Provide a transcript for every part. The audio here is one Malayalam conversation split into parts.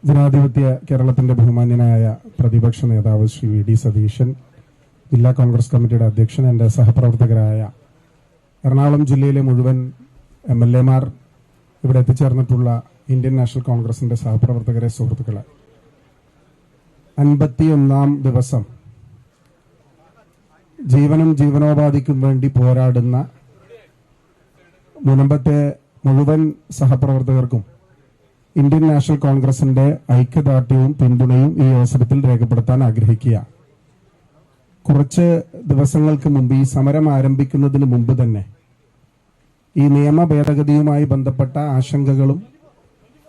ജനാധിപത്യ കേരളത്തിന്റെ ബഹുമാന്യനായ പ്രതിപക്ഷ നേതാവ് ശ്രീ വി.ഡി. സതീശൻ, ജില്ലാ കോൺഗ്രസ് കമ്മിറ്റിയുടെ അധ്യക്ഷൻ, എന്റെ സഹപ്രവർത്തകരായ എറണാകുളം ജില്ലയിലെ മുഴുവൻ MLA-മാർ, ഇവിടെ എത്തിച്ചേർന്നിട്ടുള്ള ഇന്ത്യൻ നാഷണൽ കോൺഗ്രസിന്റെ സഹപ്രവർത്തകരെ, സുഹൃത്തുക്കളെ, 51-ാം ദിവസം ജീവനും ജീവനോപാധിക്കും വേണ്ടി പോരാടുന്ന മുനമ്പത്തെ മുഴുവൻ സഹപ്രവർത്തകർക്കും ഇന്ത്യൻ നാഷണൽ കോൺഗ്രസിന്റെ ഐക്യദാർഢ്യവും പിന്തുണയും ഈ അവസരത്തിൽ രേഖപ്പെടുത്താൻ ആഗ്രഹിക്കുക. കുറച്ച് ദിവസങ്ങൾക്ക് മുമ്പ്, ഈ സമരം ആരംഭിക്കുന്നതിന് മുമ്പ് തന്നെ, ഈ നിയമ ഭേദഗതിയുമായി ബന്ധപ്പെട്ട ആശങ്കകളും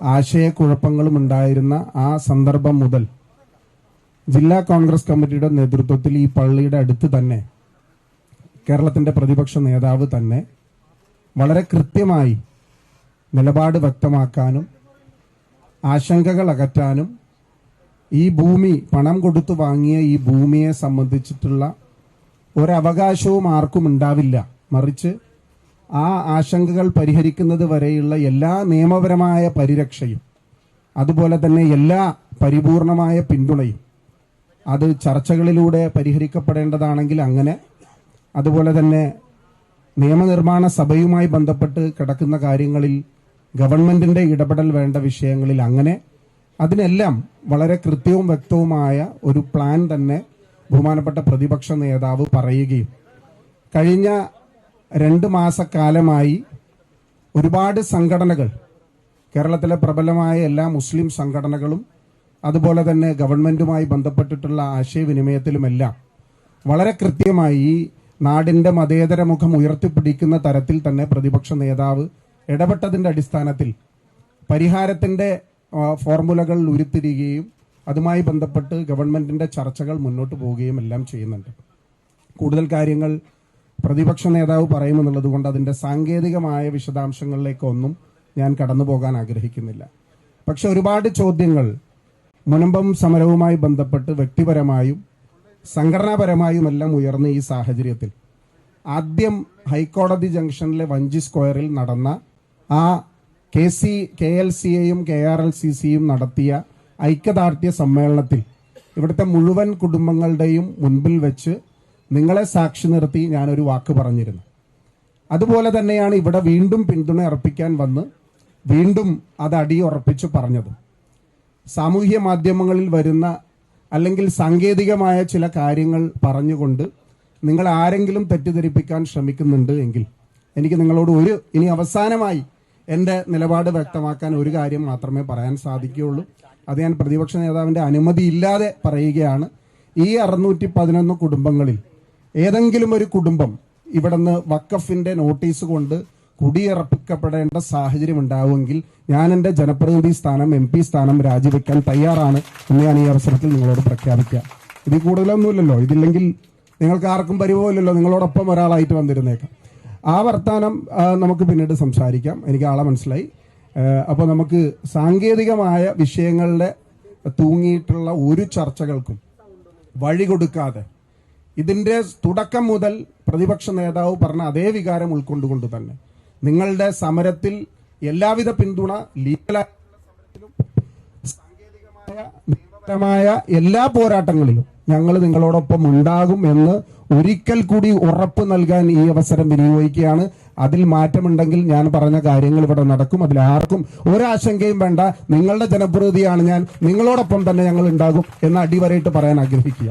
ആശയക്കുഴപ്പങ്ങളും ഉണ്ടായിരുന്ന ആ സന്ദർഭം മുതൽ ജില്ലാ കോൺഗ്രസ് കമ്മിറ്റിയുടെ നേതൃത്വത്തിൽ ഈ പള്ളിയുടെ അടുത്ത് തന്നെ കേരളത്തിന്റെ പ്രതിപക്ഷ നേതാവ് തന്നെ വളരെ കൃത്യമായി നിലപാട് വ്യക്തമാക്കാനും ആശങ്കകൾ അകറ്റാനും ഈ ഭൂമി, പണം കൊടുത്തു വാങ്ങിയ ഈ ഭൂമിയെ സംബന്ധിച്ചിട്ടുള്ള ഒരവകാശവും ആർക്കും ഉണ്ടാവില്ല, മറിച്ച് ആ ആശങ്കകൾ പരിഹരിക്കുന്നത് വരെയുള്ള എല്ലാ നിയമപരമായ പരിരക്ഷയും, അതുപോലെ തന്നെ എല്ലാ പരിപൂർണമായ പിന്തുണയും, അത് ചർച്ചകളിലൂടെ പരിഹരിക്കപ്പെടേണ്ടതാണെങ്കിൽ അങ്ങനെ, അതുപോലെ തന്നെ നിയമനിർമ്മാണ സഭയുമായി ബന്ധപ്പെട്ട് കിടക്കുന്ന കാര്യങ്ങളിൽ ഗവൺമെന്റിന്റെ ഇടപെടൽ വേണ്ട വിഷയങ്ങളിൽ അങ്ങനെ, അതിനെല്ലാം വളരെ കൃത്യവും വ്യക്തവുമായ ഒരു പ്ലാൻ തന്നെ ബഹുമാനപ്പെട്ട പ്രതിപക്ഷ നേതാവ് പറയുകയും കഴിഞ്ഞ 2 മാസക്കാലമായി ഒരുപാട് സംഘടനകൾ, കേരളത്തിലെ പ്രബലമായ എല്ലാ മുസ്ലിം സംഘടനകളും അതുപോലെ തന്നെ ഗവൺമെന്റുമായി ബന്ധപ്പെട്ടിട്ടുള്ള ആശയവിനിമയത്തിലുമെല്ലാം വളരെ കൃത്യമായി ഈ നാടിന്റെ മതേതര മുഖം ഉയർത്തിപ്പിടിക്കുന്ന തരത്തിൽ തന്നെ പ്രതിപക്ഷ നേതാവ് ഇടപെട്ടതിന്റെ അടിസ്ഥാനത്തിൽ പരിഹാരത്തിന്റെ ഫോർമുലകൾ ഉരുത്തിരിയുകയും അതുമായി ബന്ധപ്പെട്ട് ഗവൺമെന്റിന്റെ ചർച്ചകൾ മുന്നോട്ട് പോവുകയും എല്ലാം ചെയ്യുന്നുണ്ട്. കൂടുതൽ കാര്യങ്ങൾ പ്രതിപക്ഷ നേതാവ് പറയുമെന്നുള്ളത് കൊണ്ട് അതിന്റെ സാങ്കേതികമായ വിശദാംശങ്ങളിലേക്കൊന്നും ഞാൻ കടന്നു പോകാൻ ആഗ്രഹിക്കുന്നില്ല. പക്ഷെ ഒരുപാട് ചോദ്യങ്ങൾ മുനമ്പം സമരവുമായി ബന്ധപ്പെട്ട് വ്യക്തിപരമായും സംഘടനാപരമായും എല്ലാം ഉയർന്ന ഈ സാഹചര്യത്തിൽ ആദ്യം ഹൈക്കോടതി ജംഗ്ഷനിലെ വഞ്ചി സ്ക്വയറിൽ നടന്ന ആ KLCAയും KRLCCയും നടത്തിയ ഐക്യദാർഢ്യ സമ്മേളനത്തിൽ ഇവിടുത്തെ മുഴുവൻ കുടുംബങ്ങളുടെയും മുൻപിൽ വെച്ച് നിങ്ങളെ സാക്ഷി നിർത്തി ഞാനൊരു വാക്ക് പറഞ്ഞിരുന്നു. അതുപോലെ തന്നെയാണ് ഇവിടെ വീണ്ടും പിന്തുണ അർപ്പിക്കാൻ വന്ന് വീണ്ടും അത് അടിയുറപ്പിച്ചു പറഞ്ഞത്. സാമൂഹ്യ മാധ്യമങ്ങളിൽ വരുന്ന അല്ലെങ്കിൽ സാങ്കേതികമായ ചില കാര്യങ്ങൾ പറഞ്ഞുകൊണ്ട് നിങ്ങൾ ആരെങ്കിലും തെറ്റിദ്ധരിപ്പിക്കാൻ ശ്രമിക്കുന്നുണ്ട് എങ്കിൽ എനിക്ക് നിങ്ങളോട് ഇനി അവസാനമായി എന്റെ നിലപാട് വ്യക്തമാക്കാൻ ഒരു കാര്യം മാത്രമേ പറയാൻ സാധിക്കുകയുള്ളൂ. അത് ഞാൻ പ്രതിപക്ഷ നേതാവിന്റെ അനുമതിയില്ലാതെ പറയുകയാണ്. ഈ 611 കുടുംബങ്ങളിൽ ഏതെങ്കിലും ഒരു കുടുംബം ഇവിടുന്ന് വഖഫിന്റെ നോട്ടീസ് കൊണ്ട് കുടിയിറപ്പിക്കപ്പെടേണ്ട സാഹചര്യം ഉണ്ടാവുമെങ്കിൽ ഞാൻ എന്റെ ജനപ്രതിനിധി സ്ഥാനം, MP സ്ഥാനം രാജിവെക്കാൻ തയ്യാറാണ് എന്ന് ഞാൻ ഈ അവസരത്തിൽ നിങ്ങളോട് പ്രഖ്യാപിക്കുക. ഇതിൽ കൂടുതലൊന്നുമില്ലല്ലോ. ഇതില്ലെങ്കിൽ നിങ്ങൾക്ക് ആർക്കും പരിഭവമില്ലല്ലോ, നിങ്ങളോടൊപ്പം ഒരാളായിട്ട് വന്നിരുന്നേക്കാം. ആ വർത്താനം നമുക്ക് പിന്നീട് സംസാരിക്കാം. എനിക്ക് ആളെ മനസ്സിലായി. അപ്പോൾ നമുക്ക് സാങ്കേതികമായ വിഷയങ്ങളുടെ തൂങ്ങിയിട്ടുള്ള ഒരു ചർച്ചകൾക്കും വഴി കൊടുക്കാതെ ഇതിന്റെ തുടക്കം മുതൽ പ്രതിപക്ഷ നേതാവ് പറഞ്ഞ അതേ വികാരം ഉൾക്കൊണ്ടുകൊണ്ട് തന്നെ നിങ്ങളുടെ സമരത്തിൽ എല്ലാവിധ പിന്തുണ, ലീഗലായ സാങ്കേതികമായ നിയമപരമായ എല്ലാ പോരാട്ടങ്ങളിലും ഞങ്ങൾ നിങ്ങളോടൊപ്പം ഉണ്ടാകും എന്ന് ഒരിക്കൽ കൂടി ഉറപ്പ് നൽകാൻ ഈ അവസരം വിനിയോഗിക്കുകയാണ്. അതിൽ മാറ്റമുണ്ടെങ്കിൽ ഞാൻ പറഞ്ഞ കാര്യങ്ങൾ ഇവിടെ നടക്കും. അതിൽ ആർക്കും ഒരാശങ്കയും വേണ്ട. നിങ്ങളുടെ ജനപ്രതിനിധിയാണ് ഞാൻ, നിങ്ങളോടൊപ്പം തന്നെ ഞങ്ങൾ ഉണ്ടാകും എന്ന് അടിവരയിട്ട് പറയാൻ ആഗ്രഹിക്കുക.